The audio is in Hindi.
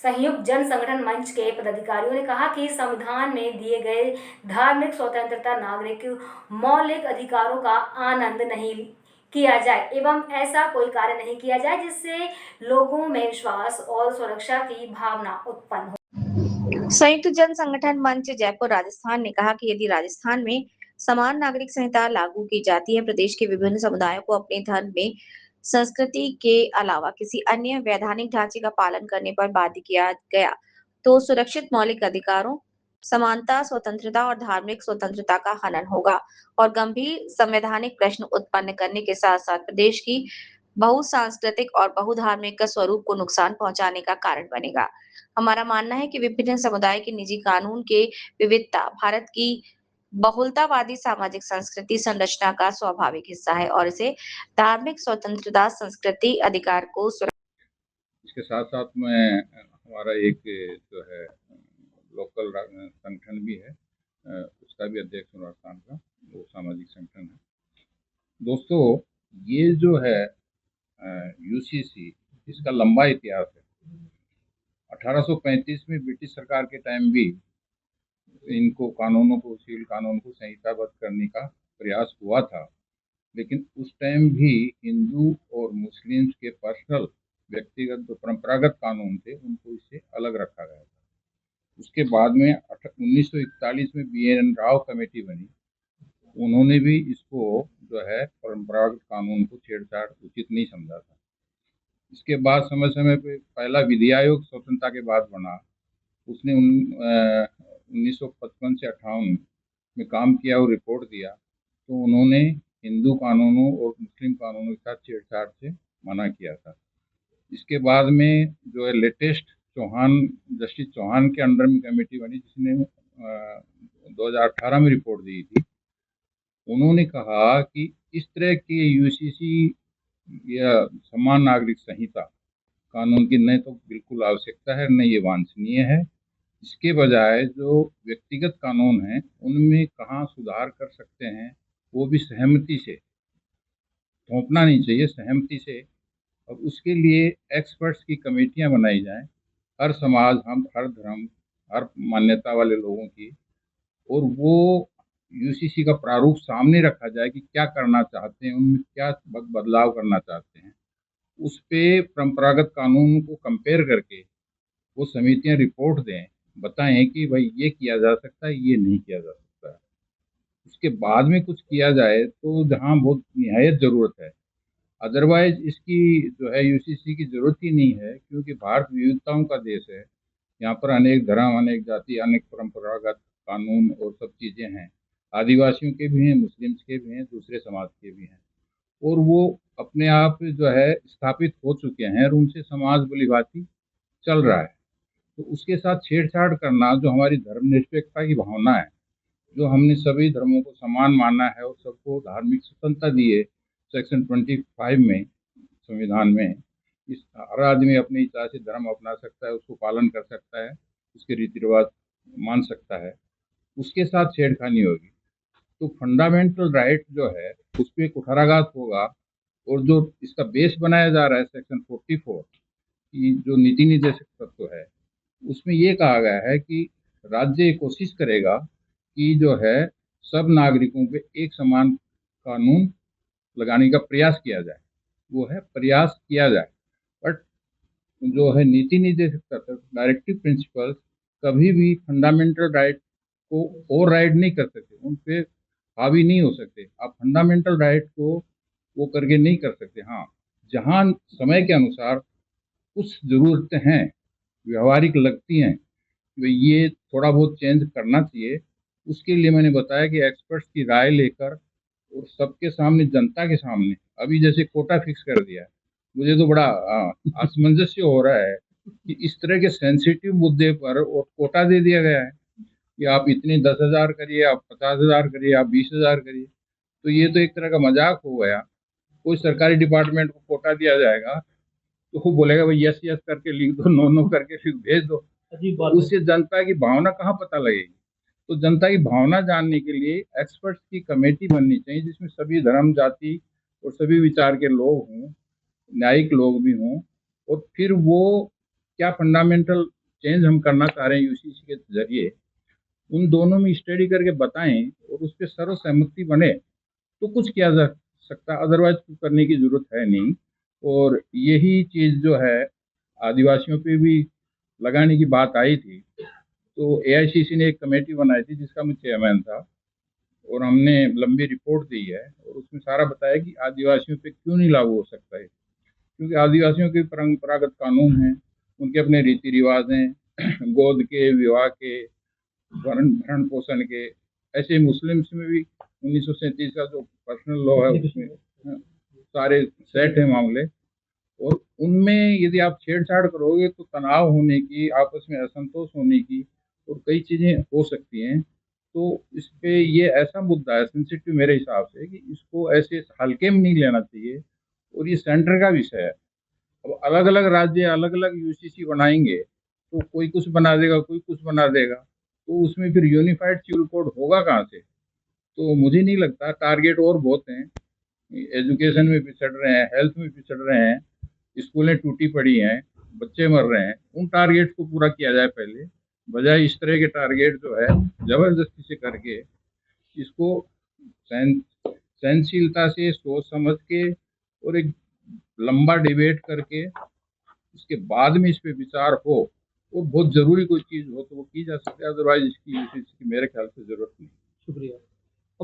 संयुक्त जन संगठन मंच के पदाधिकारियों ने कहा कि संविधान में दिए गए धार्मिक स्वतंत्रता नागरिक मौलिक अधिकारों का आनंद नहीं किया जाए एवं ऐसा कोई कार्य नहीं किया जाए जिससे लोगों में विश्वास और सुरक्षा की भावना उत्पन्न हो। संयुक्त जन संगठन मंच जयपुर राजस्थान ने कहा कि यदि राजस्थान में समान नागरिक संहिता लागू की जाती है, प्रदेश के विभिन्न समुदायों को अपने धर्म में संस्कृति के अलावा किसी अन्य वैधानिक ढांचे का पालन करने पर बाध्य किया गया, तो सुरक्षित मौलिक अधिकारों, समानता, स्वतंत्रता और धार्मिक स्वतंत्रता का हनन होगा और गंभीर संवैधानिक प्रश्न उत्पन्न करने के साथ साथ प्रदेश की बहुसांस्कृतिक और बहुधार्मिक स्वरूप को नुकसान पहुंचाने का कारण बनेगा। हमारा मानना है कि विभिन्न समुदाय के निजी कानून के विविधता भारत की बहुलतावादी सामाजिक संस्कृति संरचना का स्वाभाविक हिस्सा है और इसे धार्मिक स्वतंत्रता, संस्कृति, अधिकार को इसके साथ साथ में हमारा एक जो है लोकल संगठन भी है, उसका भी अध्यक्ष हूँ राजस्थान का, वो सामाजिक संगठन है। दोस्तों, ये जो है यूसीसी, इसका लंबा इतिहास है। 1835 में ब्रिटिश सरकार के टाइम भी इनको कानूनों को, सिविल कानून को संहिताबद्ध करने का प्रयास हुआ था, लेकिन उस टाइम भी हिंदू और मुस्लिम्स के पर्सनल व्यक्तिगत जो परंपरागत कानून थे उनको इससे अलग रखा गया था। उसके बाद में 1941 में BN राव कमेटी बनी, उन्होंने भी इसको जो है परंपरागत कानून को छेड़छाड़ उचित नहीं समझा था। इसके बाद समय समय पे पहला विधि आयोग स्वतंत्रता के बाद बना, उसने 1955 से 58 में काम किया और रिपोर्ट दिया, तो उन्होंने हिंदू कानूनों और मुस्लिम कानूनों के साथ छेड़छाड़ से मना किया था। इसके बाद में जो है लेटेस्ट जस्टिस चौहान के अंडर में कमेटी बनी, जिसने 2018 में रिपोर्ट दी थी। उन्होंने कहा कि इस तरह की यूसीसी या समान नागरिक संहिता कानून की न तो बिल्कुल आवश्यकता है, न ये वांछनीय है। इसके बजाय जो व्यक्तिगत कानून हैं उनमें कहाँ सुधार कर सकते हैं, वो भी सहमति से, थोपना नहीं चाहिए, सहमति से। और उसके लिए एक्सपर्ट्स की कमेटियां बनाई जाएं, हर समाज, हर धर्म, हर मान्यता वाले लोगों की, और वो यूसीसी का प्रारूप सामने रखा जाए कि क्या करना चाहते हैं, उनमें क्या बदलाव करना चाहते हैं। उस पे परंपरागत कानून को कंपेयर करके वो समितियां रिपोर्ट दें, बताएं कि भाई ये किया जा सकता है, ये नहीं किया जा सकता है। उसके बाद में कुछ किया जाए तो जहाँ बहुत निहायत ज़रूरत है, अदरवाइज इसकी जो है यूसीसी की ज़रूरत ही नहीं है, क्योंकि भारत विविधताओं का देश है। यहाँ पर अनेक धर्म, अनेक जाति, अनेक परंपरागत कानून और सब चीज़ें हैं। आदिवासियों के भी हैं, मुस्लिम्स के भी हैं, दूसरे समाज के भी हैं, और वो अपने आप जो है स्थापित हो चुके हैं और उनसे समाज भली-भांति चल रहा है। तो उसके साथ छेड़छाड़ करना, जो हमारी धर्मनिरपेक्षता की भावना है, जो हमने सभी धर्मों को समान माना है और सबको धार्मिक स्वतंत्रता दी है सेक्शन 25 में संविधान में, इस हर आदमी अपनी इच्छा से धर्म अपना सकता है, उसको पालन कर सकता है, उसके रीति रिवाज मान सकता है, उसके साथ छेड़खानी होगी तो फंडामेंटल राइट जो है उस पर कुठाराघात होगा। और जो इसका बेस बनाया जा रहा है सेक्शन 44 की, जो नीति निर्देशक तत्व है, उसमें ये कहा गया है कि राज्य ये कोशिश करेगा कि जो है सब नागरिकों पे एक समान कानून लगाने का प्रयास किया जाए। वो है प्रयास किया जाए, बट जो है नीति निर्देशक तत्व, डायरेक्टिव प्रिंसिपल्स, कभी भी फंडामेंटल राइट को ओवर राइड नहीं कर सकते, उन पे हावी नहीं हो सकते। आप फंडामेंटल राइट को वो करके नहीं कर सकते। हाँ, जहाँ समय के अनुसार कुछ ज़रूरतें हैं, व्यवहारिक लगती हैं, ये थोड़ा बहुत चेंज करना चाहिए। उसके लिए मैंने बताया कि एक्सपर्ट्स की राय लेकर और सबके सामने, जनता के सामने, अभी जैसे कोटा फिक्स कर दिया है, मुझे तो बड़ा असमंजस्य हो रहा है कि इस तरह के सेंसिटिव मुद्दे पर और कोटा दे दिया गया है कि आप इतने 10,000 करिए, आप 50,000 करिए, आप 20,000 करिए। तो ये तो एक तरह का मजाक हो गया। कोई सरकारी डिपार्टमेंट को कोटा दिया जाएगा तो वो बोलेगा भाई यस यस करके लिख दो, नो नो करके फिर भेज दो। उससे जनता की भावना कहाँ पता लगेगी? तो जनता की भावना जानने के लिए एक्सपर्ट्स की कमेटी बननी चाहिए, जिसमें सभी धर्म, जाति और सभी विचार के लोग हों, न्यायिक लोग भी हों, और फिर वो क्या फंडामेंटल चेंज हम करना चाह रहे हैं यूसीसी के जरिए, उन दोनों में स्टडी करके बताएं और उस पर सर्वसहमति बने तो कुछ किया जा सकता, अदरवाइज कुछ करने की जरूरत है नहीं। और यही चीज जो है आदिवासियों पे भी लगाने की बात आई थी, तो एआईसीसी ने एक कमेटी बनाई थी जिसका मैं चेयरमैन था, और हमने लंबी रिपोर्ट दी है और उसमें सारा बताया कि आदिवासियों पे क्यों नहीं लागू हो सकता है। क्योंकि आदिवासियों के परंपरागत कानून हैं, उनके अपने रीति रिवाज हैं, गोद के, विवाह के, भरण पोषण के। ऐसे मुस्लिम्स में भी 1937 का जो पर्सनल लॉ है उसमें सारे सेट है मामले, और उनमें यदि आप छेड़छाड़ करोगे तो तनाव होने की, आपस में असंतोष होने की और कई चीजें हो सकती हैं। तो इस पे ये ऐसा मुद्दा है सेंसिटिव मेरे हिसाब से कि इसको ऐसे हल्के में नहीं लेना चाहिए, और ये सेंटर का विषय है। अब अलग अलग राज्य अलग अलग यूसीसी बनाएंगे तो कोई कुछ बना देगा, कोई कुछ बना देगा, तो उसमें फिर यूनिफाइड सिविल कोड होगा कहाँ से। तो मुझे नहीं लगता, टारगेट और बहुत हैं, एजुकेशन में पिछड़ रहे हैं, हेल्थ में पिछड़ रहे हैं, स्कूलें टूटी पड़ी हैं, बच्चे मर रहे हैं, उन टारगेट को पूरा किया जाए पहले, बजाय इस तरह के टारगेट जो है जबरदस्ती से करके इसको सहनशीलता से सोच समझ के और एक लंबा डिबेट करके उसके बाद में इस पे विचार हो, और बहुत जरूरी कोई चीज हो तो वो की जा सकती है, अदरवाइज इसकी मेरे ख्याल से जरूरत नहीं। शुक्रिया।